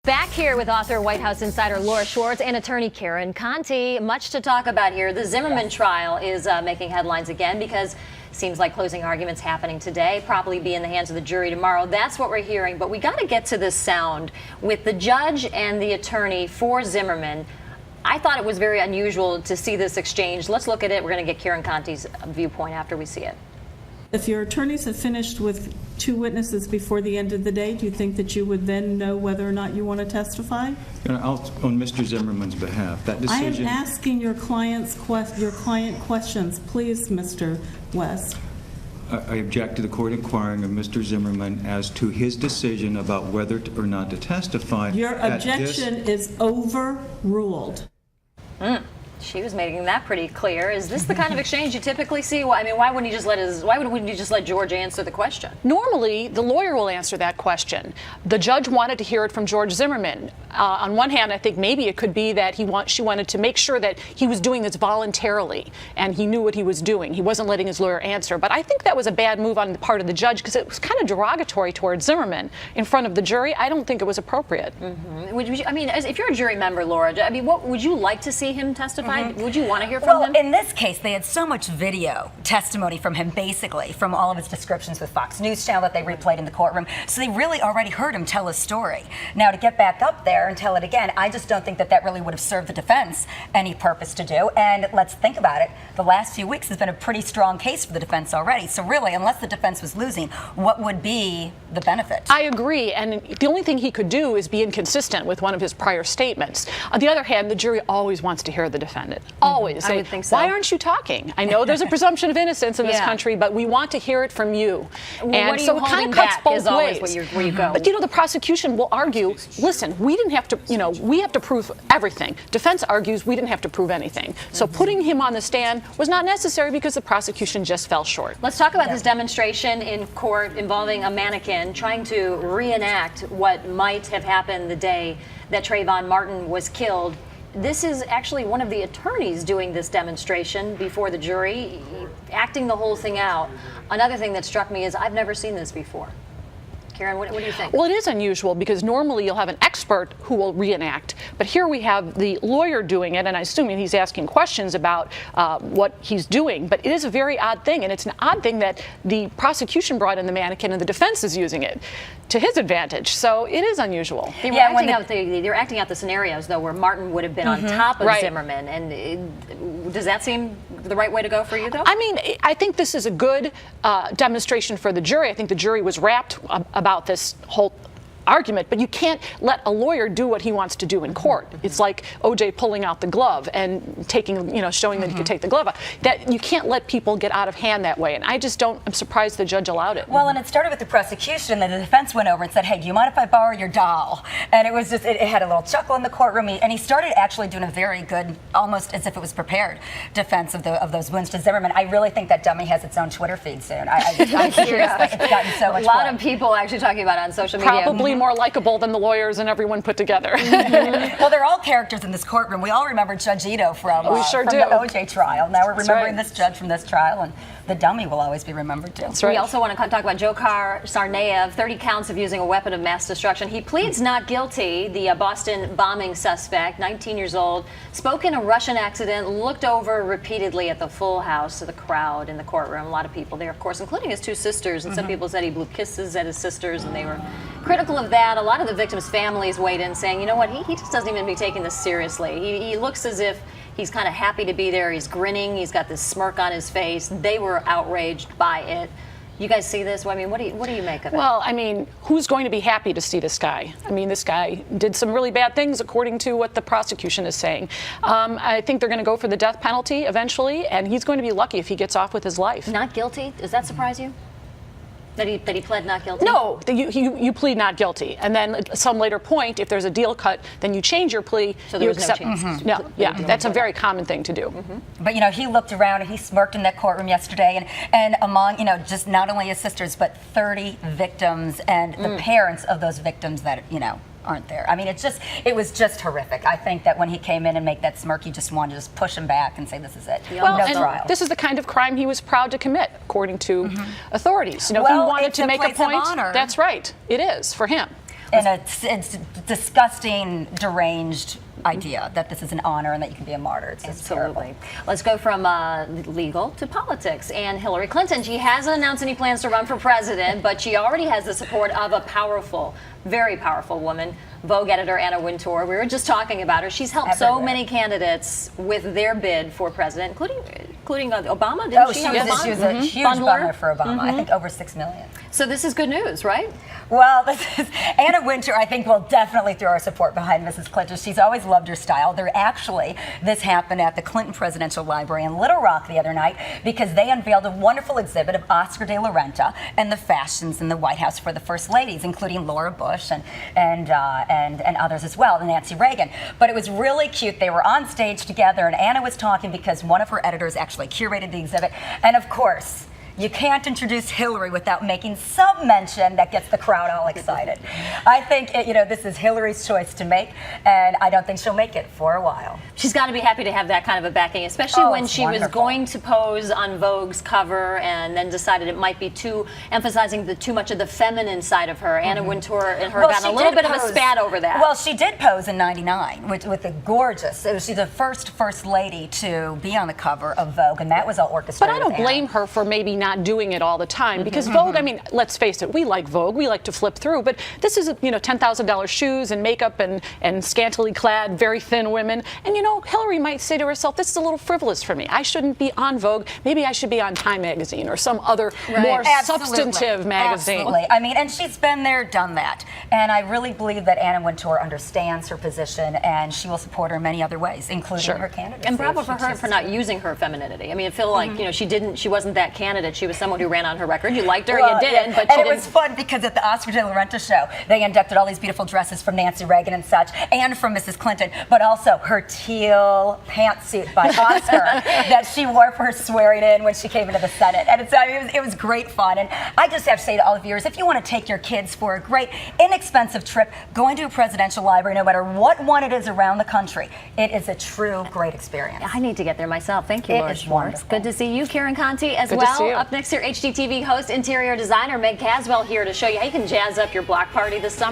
Back here with author, White House insider Laura Schwartz and attorney Karen Conti. Much to talk about here. The Zimmerman trial is making headlines again because it seems like closing arguments happening today, probably be in the hands of the jury tomorrow. That's what we're hearing. But we got to get to this sound with the judge and the attorney for Zimmerman. I thought it was very unusual to see this exchange. Let's look at it. We're going to get Karen Conti's viewpoint after we see it. If your attorneys have finished with 2 witnesses before the end of the day, do you think that you would then know whether or not you want to testify? On Mr. Zimmerman's behalf, that decision. I am asking your client questions. Please, Mr. West. I object to the court inquiring of Mr. Zimmerman as to his decision about whether or not to testify. Your objection is overruled. She was making that pretty clear. Is this the kind of exchange you typically see? I mean, why wouldn't you just let George answer the question? Normally, the lawyer will answer that question. The judge wanted to hear it from George Zimmerman. On one hand, I think maybe it could be that she wanted to make sure that he was doing this voluntarily and he knew what he was doing. He wasn't letting his lawyer answer. But I think that was a bad move on the part of the judge because it was kind of derogatory towards Zimmerman in front of the jury. I don't think it was appropriate. I mean, if you're a jury member, Laura, I mean, what would you like to see him testify? Would you want to hear from him? Well, in this case, they had so much video testimony from him, basically, from all of his descriptions with Fox News Channel that they replayed in the courtroom. So they really already heard him tell his story. Now, to get back up there and tell it again, I just don't think that that really would have served the defense any purpose to do. And let's think about it. The last few weeks has been a pretty strong case for the defense already. So really, unless the defense was losing, what would be the benefit? I agree. And the only thing he could do is be inconsistent with one of his prior statements. On the other hand, the jury always wants to hear the defendant. Always. I would think so. Why aren't you talking? I know there's a presumption of innocence in this country, but we want to hear it from you. And so it kind of cuts both ways. Where you go. But the prosecution will argue, listen, we didn't have to, we have to prove everything. Defense argues we didn't have to prove anything. So putting him on the stand was not necessary because the prosecution just fell short. Let's talk about this demonstration in court involving a mannequin trying to reenact what might have happened the day that Trayvon Martin was killed. This is actually one of the attorneys doing this demonstration before the jury, acting the whole thing out. Another thing that struck me is I've never seen this before. Karen, what do you think? Well, it is unusual because normally you'll have an expert who will reenact, but here we have the lawyer doing it, and I assume he's asking questions about what he's doing. But it is a very odd thing, and it's an odd thing that the prosecution brought in the mannequin and the defense is using it to his advantage. So it is unusual. They're acting out the scenarios, though, where Martin would have been on top of Zimmerman. And does that seem the right way to go for you, though? I mean, I think this is a good demonstration for the jury. I think the jury was rapt about this whole argument, but you can't let a lawyer do what he wants to do in court. It's like OJ pulling out the glove and taking, showing that he could take the glove out. That you can't let people get out of hand that way, and I'm surprised the judge allowed it. Well, and it started with the prosecution, and the defense went over and said, hey, do you mind if I borrow your doll? And it was just, it had a little chuckle in the courtroom, and he started actually doing a very good, almost as if it was prepared, defense of those wounds to Zimmerman. I really think that dummy has its own Twitter feed soon. I'm curious, it's gotten so much A lot of people actually talking about it on social media. Probably more likable than the lawyers and everyone put together. Well, they're all characters in this courtroom. We all remember Judge Ito from the OJ trial. Now we're remembering this judge from this trial, and the dummy will always be remembered too. We also want to talk about Dzhokhar Tsarnaev, 30 counts of using a weapon of mass destruction. He pleads not guilty. The Boston bombing suspect, 19 years old, spoke in a Russian accident, looked over repeatedly at the full house of the crowd in the courtroom. A lot of people there, of course, including his 2 sisters. And some people said he blew kisses at his sisters, and they were critical of that. A lot of the victims' families weighed in saying, you know what, he just doesn't even be taking this seriously. He looks as if he's kind of happy to be there. He's grinning. He's got this smirk on his face. They were outraged by it. You guys see this? I mean, what do you make of it? Well, I mean, who's going to be happy to see this guy? I mean, this guy did some really bad things according to what the prosecution is saying. I think they're going to go for the death penalty eventually, and he's going to be lucky if he gets off with his life. Not guilty? Does that surprise you? That he pled not guilty? No, you plead not guilty, and then at some later point, if there's a deal cut, then you change your plea. So there was no change. No, that's a very common thing to do. But he looked around and he smirked in that courtroom yesterday, and among just not only his sisters but 30 victims and the parents of those victims that aren't there. I mean, it was just horrific. I think that when he came in and made that smirk, he just wanted to just push him back and say, this is it. Well, no and trial. This is the kind of crime he was proud to commit, according to authorities. Well, he wanted it's to a make a place of point. honor. That's right. It is for him. in it's disgusting, deranged idea that this is an honor and that you can be a martyr. It's just Absolutely. terrible. Let's go from legal to politics. And Hillary Clinton, she hasn't announced any plans to run for president, but she already has the support of a powerful, very powerful woman, Vogue editor Anna Wintour. We were just talking about her. She's helped so Everywhere. many candidates with their bid for president, including Obama. Didn't Oh, she she have was, a she was bond? a huge Bundler? bummer for Obama. I think over 6 million. So this is good news, right? Well, this is Anna Wintour, I think, will definitely throw our support behind Mrs. Clinton. She's always loved her style. This happened at the Clinton Presidential Library in Little Rock the other night because they unveiled a wonderful exhibit of Oscar de la Renta and the fashions in the White House for the First Ladies, including Laura Bush and others as well, and Nancy Reagan. But it was really cute. They were on stage together, and Anna was talking because one of her editors actually curated the exhibit. And of course, you can't introduce Hillary without making some mention that gets the crowd all excited. I think this is Hillary's choice to make, and I don't think she'll make it for a while. She's got to be happy to have that kind of a backing, especially when it's she was wonderful. going to pose on Vogue's cover and then decided it might be emphasizing too much of the feminine side of her. Anna Wintour and her got she a little did bit of a spat over that. Well, she did pose in '99 with the gorgeous. She's the first lady to be on the cover of Vogue, and that was all But orchestrated. I don't with Anna. blame her for maybe not doing it all the time because Vogue, I mean, let's face it, we like Vogue, we like to flip through, but this is, $10,000 shoes and makeup and scantily clad, very thin women. And, Hillary might say to herself, this is a little frivolous for me. I shouldn't be on Vogue. Maybe I should be on Time magazine or some other more Absolutely. substantive magazine. Absolutely. I mean, and she's been there, done that. And I really believe that Anna Wintour understands her position, and she will support her in many other ways, including her candidacy. and bravo if for she her chooses for to. not using her femininity. I mean, I feel like she wasn't that candidate. She was someone who ran on her record. You liked her, Well, you didn't, yeah. but and she it didn't. was fun because at the Oscar de la Renta show, they inducted all these beautiful dresses from Nancy Reagan and such, and from Mrs. Clinton, but also her teal pantsuit by Oscar that she wore for her swearing in when she came into the Senate. And it was great fun. And I just have to say to all the viewers, if you want to take your kids for a great, inexpensive trip, going to a presidential library, no matter what one it is around the country, it is a true great experience. I need to get there myself. Thank you, It Laura is Schwartz. wonderful. Good to see you, Karen Conti, as Good to well. see you. Up next here, HGTV host, interior designer Meg Caswell here to show you how you can jazz up your block party this summer.